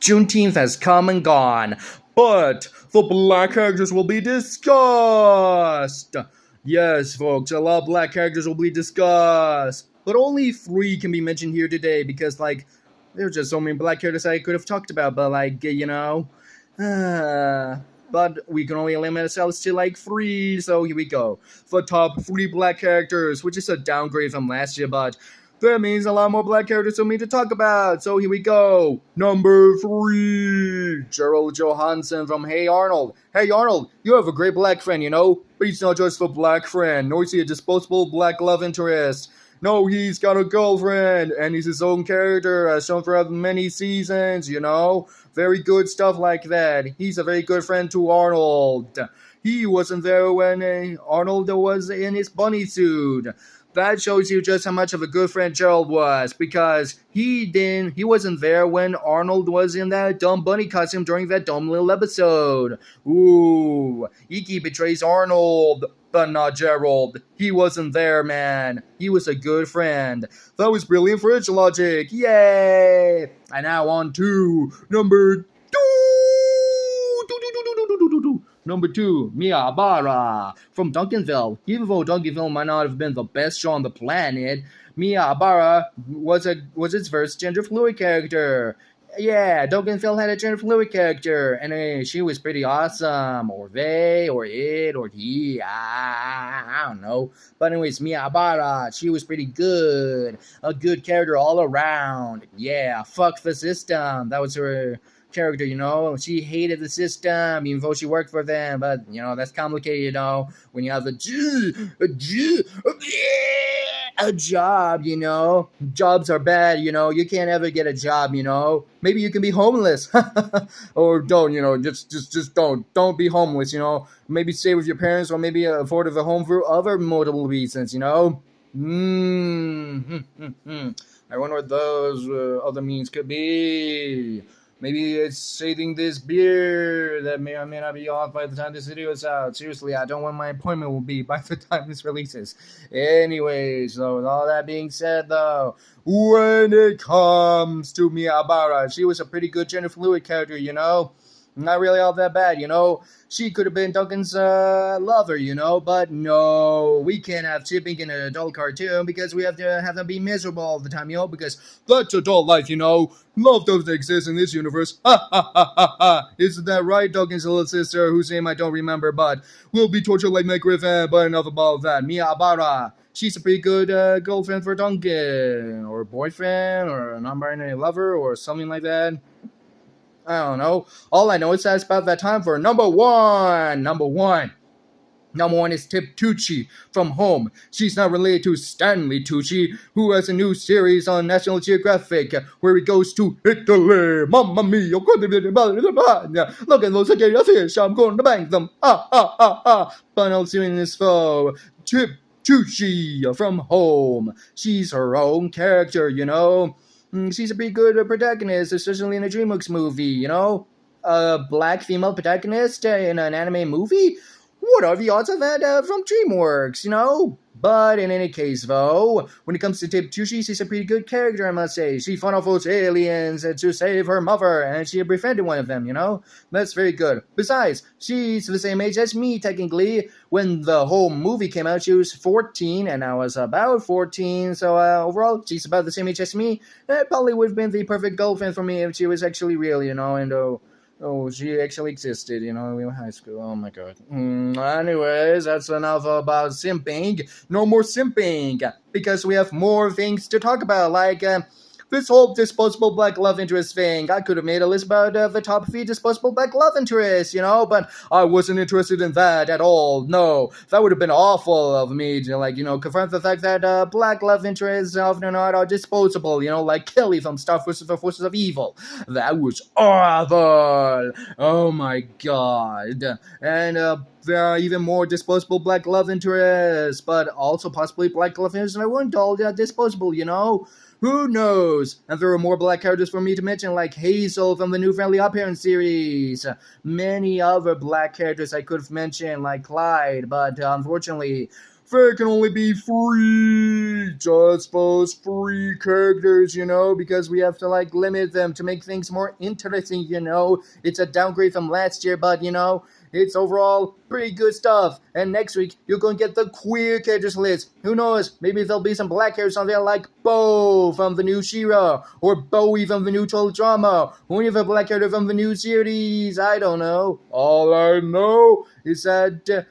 Juneteenth has come and gone, but the black characters will be discussed. Yes, folks, a lot of black characters will be discussed, but only 3 can be mentioned here today because, there's just so many black characters I could have talked about, but, but we can only limit ourselves to 3, so here we go. The top 3 black characters, which is a downgrade from last year, but that means a lot more black characters for me to talk about. So here we go. Number 3, Gerald Johansson from Hey Arnold. Hey Arnold, you have a great black friend, but he's not just a black friend, nor is he a disposable black love interest. No, he's got a girlfriend, and he's his own character, as shown throughout many seasons, Very good stuff like that. He's a very good friend to Arnold. He wasn't there when Arnold was in his bunny suit. That shows you just how much of a good friend Gerald was, because he wasn't there when Arnold was in that dumb bunny costume during that dumb little episode. Ooh, Iki betrays Arnold, but not Gerald. He wasn't there, man. He was a good friend. That was brilliant fridge logic. Yay! And now on to number 2. Number 2, Miyabara from Duncanville. Even though Duncanville might not have been the best show on the planet, Miyabara was its first gender fluid character. Yeah, Duncanville had a gender fluid character, and she was pretty awesome. Or they, or it, or he, I don't know. But anyways, Miyabara, she was pretty good. A good character all around. Yeah, fuck the system. That was her character, She hated the system, even though she worked for them. But, that's complicated, when you have a job, Jobs are bad, You can't ever get a job, Maybe you can be homeless. Or don't, just don't. Don't be homeless, Maybe stay with your parents, or maybe afford a home for other multiple reasons, I wonder what those other means could be. Maybe it's saving this beer that may or may not be off by the time this video is out. Seriously, I don't know when my appointment will be by the time this releases. Anyways, so with all that being said, though, when it comes to Miyabara, she was a pretty good gender fluid character, Not really all that bad, She could have been Duncan's lover, But no, we can't have shipping in an adult cartoon because we have to have them be miserable all the time, Because that's adult life, Love doesn't exist in this universe. Ha ha ha ha ha. Isn't that right, Duncan's little sister, whose name I don't remember, but will be tortured like Meg Griffin. But enough about that. Miyabara. She's a pretty good girlfriend for Duncan, or boyfriend, or a non-binary lover, or something like that. I don't know. All I know is that it's about that time for number 1. Number 1 is Tip Tucci from Home. She's not related to Stanley Tucci, who has a new series on National Geographic where he goes to Italy. Mamma mia, look at those fish, I'm going to bank them. But also in this foe, Tip Tucci from Home. She's her own character, She's a pretty good protagonist, especially in a DreamWorks movie, A black female protagonist in an anime movie? What are the odds of that from DreamWorks, But in any case, though, when it comes to Tip Tucci, she's a pretty good character, I must say. She fought off those aliens to save her mother, and she befriended one of them, That's very good. Besides, she's the same age as me, technically. When the whole movie came out, she was 14, and I was about 14, so overall, she's about the same age as me. That probably would have been the perfect girlfriend for me if she was actually real, and she actually existed, in high school. Oh my god. Anyways, that's enough about simping. No more simping, because we have more things to talk about, like this whole disposable black love interest thing. I could have made a list about the top 3 disposable black love interests, but I wasn't interested in that at all. No, that would have been awful of me to, confront the fact that black love interests often are disposable, like Kelly from Star Forces the Forces of Evil. That was awful. Oh my god. And there are even more disposable black love interests, but also possibly black love interests that weren't all disposable, Who knows? And there are more black characters for me to mention, like Hazel from the new Friendly Odd Parents series. Many other black characters I could have mentioned, like Clyde, but unfortunately, there can only be three, just those three characters, because we have to limit them to make things more interesting, It's a downgrade from last year, but it's overall pretty good stuff. And next week, you're going to get the queer characters list. Who knows? Maybe there'll be some black characters on there like Bo from the new She-Ra, or Bowie from the new Total Drama, or even a black character from the new series. I don't know. All I know is that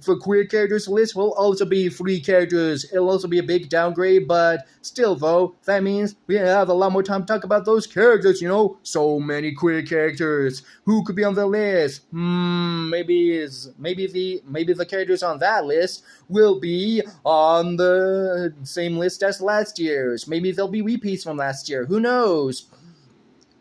for queer characters list will also be 3 characters. It'll also be a big downgrade, but still though, that means we have a lot more time to talk about those characters, So many queer characters. Who could be on the list? Maybe the characters on that list will be on the same list as last year's. Maybe they'll be repeats from last year. Who knows?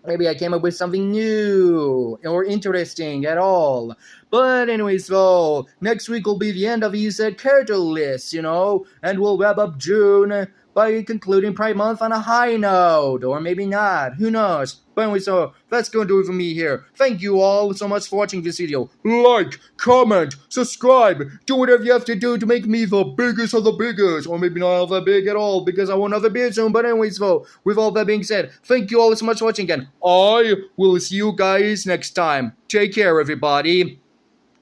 Maybe I came up with something new or interesting at all. But anyways, so next week will be the end of these character lists, and we'll wrap up June by concluding Pride Month on a high note, or maybe not, who knows. But anyway, so that's going to do it for me here. Thank you all so much for watching this video. Like, comment, subscribe, do whatever you have to do to make me the biggest of the biggest, or maybe not that big at all, because I won't have a beard soon. But anyways, so with all that being said, thank you all so much for watching again. I will see you guys next time. Take care, everybody.